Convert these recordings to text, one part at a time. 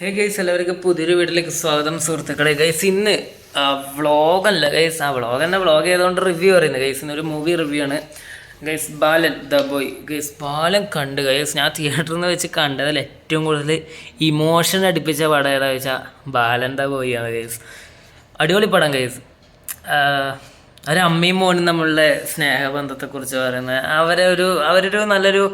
Hey guys, എല്ലാവർക്കും പുതിയൊരു വീട്ടിലേക്ക് സ്വാഗതം സുഹൃത്തുക്കളെ. ഗൈസ് ഇന്ന് വ്ളോഗല്ല ഗൈസ്, വ്ളോഗ് ചെയ്തുകൊണ്ട് റിവ്യൂ പറയുന്നത്. ഗൈസ് ഇന്നൊരു മൂവി റിവ്യൂ ആണ് guys. Balan the boy. Guys Balan കണ്ട് ഗൈസ്, ഞാൻ തിയേറ്ററിൽ നിന്ന് വെച്ച് കണ്ടതിൽ ഏറ്റവും കൂടുതൽ ഇമോഷൻ അടുപ്പിച്ച പടം ഏതാ വെച്ചാൽ ബാലൻ ദ ബോയ് ആണ് ഗൈസ്. അടിപൊളി പടം ഗൈസ്. ഒരു അമ്മയും മോനും തമ്മിലുള്ള സ്നേഹബന്ധത്തെക്കുറിച്ച് പറയുന്നത് അവരൊരു നല്ലൊരു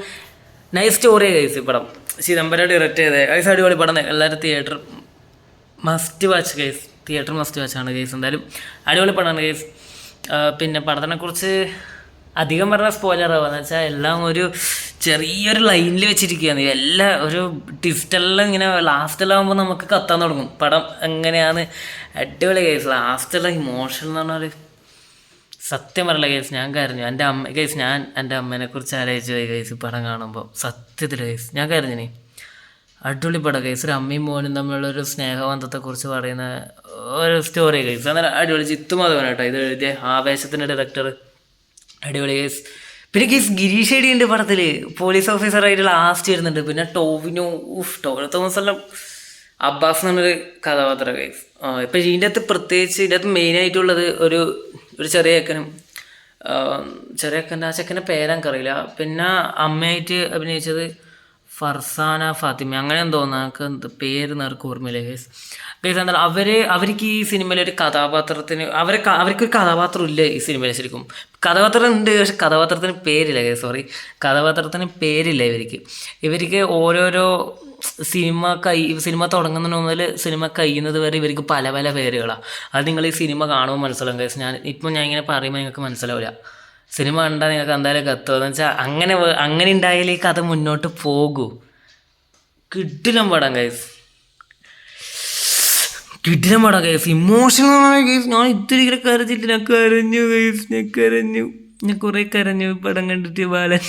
നൈസ് സ്റ്റോറി ഗൈസ്. ഈ പടം ചിദംബരം ഡയറക്റ്റ് ചെയ്തത് ഗൈസ്. അടിപൊളി പടം, എല്ലാവരും theatre must watch guys. Theatre must വാച്ചാണ് ഗൈസ്. എന്തായാലും അടിപൊളി പടമാണ് ഗൈസ്. പിന്നെ പടത്തിനെക്കുറിച്ച് അധികം പറഞ്ഞ സ്പോയിലർ ആവുക വെച്ചാൽ എല്ലാം ഒരു ചെറിയൊരു ലൈനിൽ വെച്ചിരിക്കുകയാണ്. എല്ലാ ഒരു ട്വിസ്റ്റെല്ലാം ഇങ്ങനെ ലാസ്റ്റെല്ലാം ആകുമ്പോൾ നമുക്ക് കത്താൻ തുടങ്ങും പടം എങ്ങനെയാണ്. അടിപൊളി ഗൈസ്. ലാസ്റ്റെല്ലാം ഇമോഷൻ എന്ന് പറഞ്ഞാൽ സത്യം പറയില്ല ഗൈസ്, ഞാൻ കരഞ്ഞു. ഞാൻ എൻ്റെ അമ്മേനെ കുറിച്ച് ആലോചിച്ച് പോയി ഗൈസ് പടം കാണുമ്പോൾ. സത്യത്തിൽ ഗൈസ് ഞാൻ കരഞ്ഞിനി. അടിപൊളി പടം ഗൈസ്. ഒരു അമ്മയും മോനും തമ്മിലുള്ളൊരു സ്നേഹബന്ധത്തെക്കുറിച്ച് പറയുന്ന ഒരു സ്റ്റോറി ഗൈസ്. എന്നാൽ അടിപൊളി. ജിത്തു മാധവൻ കേട്ടോ ഇത് എഴുതിയ, ആവേശത്തിൻ്റെ ഡയറക്ടർ. അടിപൊളി ഗൈസ്. പിന്നെ ഗൈസ് ഗിരീഷ് ഷെഡി ഉണ്ട് പടത്തിൽ, പോലീസ് ഓഫീസറായിട്ട് ലാസ്റ്റ് വരുന്നുണ്ട്. പിന്നെ ടോവിനോ തോമസ് എല്ലാം അബ്ബാസ് എന്നൊരു കഥാപാത്രം ഗൈസ്. ഇപ്പം ഇതിൻ്റെ അകത്ത് പ്രത്യേകിച്ച് ഇതിൻ്റെ അകത്ത് മെയിനായിട്ടുള്ളത് ഒരു ചെറിയ ചെക്കൻ്റെ ആ ചെക്കൻ്റെ പേരെനിക്കറിയില്ല. പിന്നെ അമ്മയായിട്ട് അഭിനയിച്ചത് ഫർസാന ഫാത്തിമ അങ്ങനെ തോന്നുന്നു. എനിക്ക് പേര് നേർക്ക് ഓർമ്മയില്ല ഗൈസ്. ഗൈസ് എന്താ അവർക്ക് ഈ സിനിമയിലൊരു കഥാപാത്രത്തിന് അവർക്കൊരു കഥാപാത്രം ഇല്ല ഈ സിനിമയിൽ. ശരിക്കും കഥാപാത്രം ഉണ്ട്, പക്ഷെ കഥാപാത്രത്തിന് പേരില്ല ഗൈസ്. കഥാപാത്രത്തിന് പേരില്ല ഇവർക്ക് ഓരോരോ സിനിമ തുടങ്ങുന്നതിന് മുതൽ സിനിമ കഴിയുന്നത് വരെ ഇവർക്ക് പല പല പേരുകളാണ്. അത് നിങ്ങൾ ഈ സിനിമ കാണുമ്പോൾ മനസ്സിലാവും ഗൈസ്. ഞാൻ ഇങ്ങനെ പറയുമ്പോൾ നിങ്ങൾക്ക് മനസ്സിലാവില്ല. സിനിമ കണ്ടാൽ നിങ്ങൾക്ക് എന്തായാലും കത്തുക എന്ന് വെച്ചാൽ അങ്ങനെ ഉണ്ടായാലും ഈ കഥ മുന്നോട്ട് പോകൂ. കിടിലം പടം ഗൈസ്, കിടിലം പടം ഗൈസ്. ഇമോഷണലാണ് ഗൈസ്. ഞാൻ ഇത്തിരി കരഞ്ഞിട്ട് ഞാൻ കുറേ കരഞ്ഞു പടം കണ്ടിട്ട്. ബാലൻ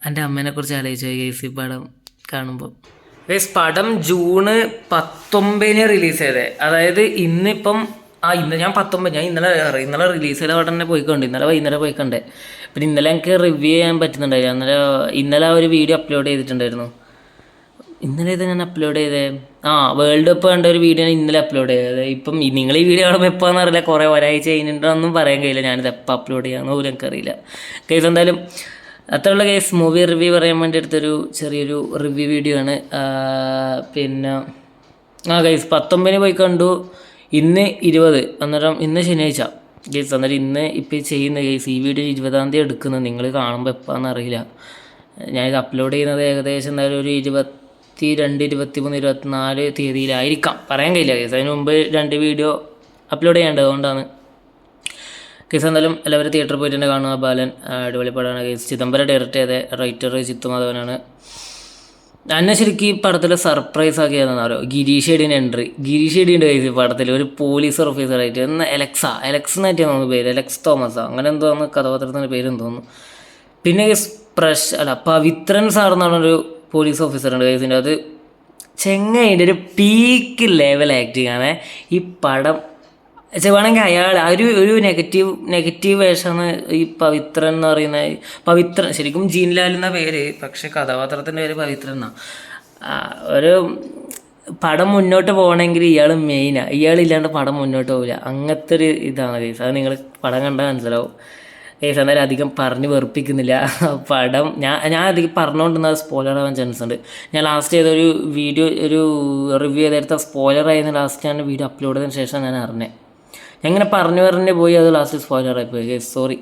എൻ്റെ അമ്മേനെ കുറിച്ച് ആലോചിച്ചു ഗൈസ് ഈ പടം കാണുമ്പോൾ. ഗൈസ് പടം ജൂൺ 19 റിലീസ് ചെയ്തത്. അതായത് ഇന്നിപ്പം ഇന്ന് ഞാൻ 19 ഞാൻ ഇന്നലെ റിലീസ് ചെയ്ത പടം തന്നെ പോയിക്കൊണ്ട് ഇന്നലെ വൈകുന്നേരം പോയിക്കണ്ടേ. പിന്നെ ഇന്നലെ എനിക്ക് റിവ്യൂ ചെയ്യാൻ പറ്റുന്നുണ്ടായിരുന്നു. ഇന്നലെ ഒരു വീഡിയോ അപ്ലോഡ് ചെയ്തിട്ടുണ്ടായിരുന്നു. ഇന്നലെ ഇത് ഞാൻ അപ്ലോഡ് ചെയ്തേ വേൾഡ് കപ്പ് കണ്ട ഒരു വീഡിയോ ഞാൻ ഇന്നലെ അപ്ലോഡ് ചെയ്തത്. ഇപ്പം നിങ്ങൾ ഈ വീഡിയോ കാണുമ്പോൾ എപ്പോഴാണെന്ന് അറിയില്ല, കുറേ ഒരാഴ്ച കഴിഞ്ഞിട്ടൊന്നും പറയാൻ കഴിയില്ല. ഞാനിത് എപ്പോൾ അപ്ലോഡ് ചെയ്യാമെന്ന് പോലും എനിക്കറിയില്ല ഗൈസ്. എന്തായാലും അത്രയുള്ള കേസ്. മൂവി റിവ്യൂ പറയാൻ വേണ്ടി എടുത്തൊരു ചെറിയൊരു റിവ്യൂ വീഡിയോ ആണ്. പിന്നെ ഗൈസ് 19 പോയി കണ്ടു, ഇന്ന് 20. അന്നേരം ഇന്ന് ശനിയാഴ്ച ഗൈസ്. അന്നേരം ഇന്ന് ഇപ്പോൾ ചെയ്യുന്ന ഗൈസ് ഈ വീഡിയോ 20-ാം തീയതി എടുക്കുന്നത്. നിങ്ങൾ കാണുമ്പോൾ എപ്പോഴാണെന്ന് അറിയില്ല. ഞാനിത് അപ്ലോഡ് ചെയ്യുന്നത് ഏകദേശം എന്തായാലും ഒരു 22, 23, 24 തീയതിയിലായിരിക്കാം, പറയാൻ കഴിയില്ല ഗൈസ്. അതിന് മുമ്പ് 2 വീഡിയോ അപ്ലോഡ് ചെയ്യേണ്ടത്, അതുകൊണ്ടാണ് കേസ്. എന്തായാലും എല്ലാവരും തിയേറ്ററിൽ പോയിട്ട് തന്നെ കാണുക. ബാലൻ അടിപൊളി പടമാണ് കേസ്. ചിദംബരം ഡയറക്റ്റ് ചെയ്ത റൈറ്റർ ജിത്തു മാധവനാണ്. എന്നെ ശരിക്കും ഈ പടത്തിൽ സർപ്രൈസ് ആക്കിയതെന്ന് അറിയോ, ഗിരീഷ് ഷെഡിൻ്റെ എൻട്രി. ഗിരീഷ് ഷെഡിൻ്റെ കേസ് ഈ പടത്തിൽ ഒരു പോലീസ് ഓഫീസറായിട്ട് എലക്സ് എന്നായിട്ട് തോന്നുന്നു പേര്, എലക്സ് തോമസ് അങ്ങനെ എന്തോന്ന് കഥാപാത്രത്തിൻ്റെ പേരെന്ന് തോന്നുന്നു. പിന്നെ പവിത്രൻ സാർ എന്ന് പറഞ്ഞൊരു പോലീസ് ഓഫീസറുണ്ട് കേസിൻ്റെ. അത് ചെങ്ങൈൻ്റെ ഒരു പീക്ക് ലെവൽ ആക്ടിങ് ആണ് ഈ പടം. വേണമെങ്കിൽ അയാൾ ഒരു നെഗറ്റീവ് വേഷമാണ് ഈ പവിത്രൻ എന്ന് പറയുന്നത്. പവിത്രൻ ശരിക്കും ജീൻലാൽ എന്ന പേര്, പക്ഷെ കഥാപാത്രത്തിൻ്റെ പേര് പവിത്രൻ എന്നാണ്. ഒരു പടം മുന്നോട്ട് പോകണമെങ്കിൽ ഇയാൾ മെയിനാണ്. ഇയാളില്ലാണ്ട് പടം മുന്നോട്ട് പോകില്ല. അങ്ങനത്തെ ഒരു ഇതാണ് കേസ്. അത് നിങ്ങൾ പടം കണ്ടാൽ മനസ്സിലാവും കേസ്. എന്നാലും അധികം പറഞ്ഞ് വെറുപ്പിക്കുന്നില്ല പടം. ഞാൻ അധികം പറഞ്ഞുകൊണ്ടിരുന്നത് സ്പോയിലർ ആവാൻ ചാൻസ് ഉണ്ട്. ഞാൻ ലാസ്റ്റ് ചെയ്തൊരു വീഡിയോ ഒരു റിവ്യൂ ചെയ്തെടുത്ത സ്പോയിലർ ആയിരുന്നു. ലാസ്റ്റ് ഞാൻ വീഡിയോ അപ്ലോഡ് ചെയ്തതിന് ശേഷം ഞാൻ അറിഞ്ഞത്. എങ്ങനെ പറഞ്ഞു പോയി, അത് ലാസ്റ്റ് സ്പോയിലറായി പോയി, സോറി.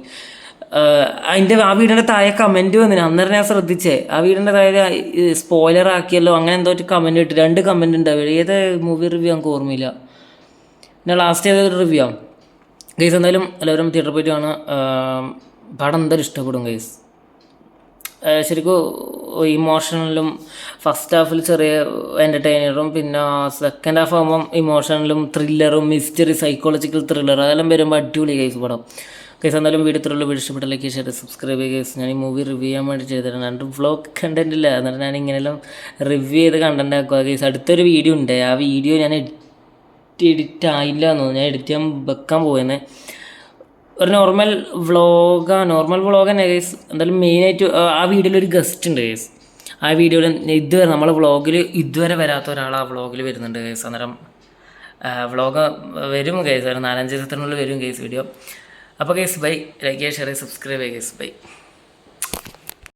ആ വീടിൻ്റെ താഴെ കമൻറ്റ് വന്നിന്. അന്നേരം ഞാൻ ശ്രദ്ധിച്ചേ ആ വീടിൻ്റെ താഴെ സ്പോയിലർ ആക്കിയല്ലോ അങ്ങനെ എന്തോ ഒരു കമൻറ്റ് ഇട്ട്. 2 കമൻറ്റ് ഉണ്ടാവും. ഏത് മൂവി റിവ്യൂ നമുക്ക് ഓർമ്മയില്ല. ഞാൻ ലാസ്റ്റ് ചെയ്തൊരു റിവ്യൂ ആണ് ഗൈസ്. എന്തായാലും എല്ലാവരും തിയേറ്ററിൽ പോയിട്ട് കാണാം. പടം എന്തായാലും ഇഷ്ടപ്പെടും ഗൈസ്. ശരിക്കും ഇമോഷണലും ഫസ്റ്റ് ഹാഫിൽ ചെറിയ എൻ്റർടൈനറും, പിന്നെ സെക്കൻഡ് ഹാഫ് ആകുമ്പം ഇമോഷണലും ത്രില്ലറും മിസ്റ്ററി സൈക്കോളജിക്കൽ ത്രില്ലർ അതെല്ലാം വരുമ്പോൾ അടിപൊളി കേസ് പടം കേസ്. എന്തായാലും വീഡിയോത്തിലുള്ള വീഡിയോ ഇഷ്ടപ്പെട്ട ലൈക്ക് ഷെയർ സബ്സ്ക്രൈബ് ചെയ്യുക കേസ്. ഞാൻ ഈ മൂവി റിവ്യൂ ചെയ്യാൻ വേണ്ടി ചെയ്തിട്ടുണ്ട്. എൻ്റെ വ്ളോഗ് കണ്ടൻറ് ഇല്ല, എന്നിട്ട് ഞാൻ ഇങ്ങനെയെല്ലാം റിവ്യൂ ചെയ്ത് കണ്ടൻറ് ആക്കുക കേസ്. അടുത്തൊരു വീഡിയോ ഉണ്ട്, ആ വീഡിയോ ഞാൻ എഡിറ്റ് ആയില്ല എന്ന് തോന്നുന്നു. ഞാൻ എഡിറ്റ് ചെയ്യാൻ വെക്കാൻ പോയെന്ന്. ഒരു നോർമൽ വ്ളോഗ് തന്നെ ഗൈസ്. എന്തായാലും മെയിനായിട്ട് ആ വീഡിയോയിൽ ഒരു ഗസ്റ്റ് ഉണ്ട് ഗൈസ്. ആ വീഡിയോയിൽ ഇതുവരെ നമ്മളെ വ്ളോഗിൽ ഇതുവരെ വരാത്ത ഒരാൾ ആ വ്ളോഗിൽ വരുന്നുണ്ട് കേസ്. അന്നേരം വ്ളോഗ് വരും കേസ്, ഒരു 4-5 ദിവസത്തിനുള്ളിൽ വരും കേസ് വീഡിയോ. അപ്പോൾ കേസ് ബൈ, ലൈക്ക് ചെയ്യുക, ഷെയർ ചെയ്യുക, സബ്സ്ക്രൈബ് ചെയ്യുക കേസ് ബൈ.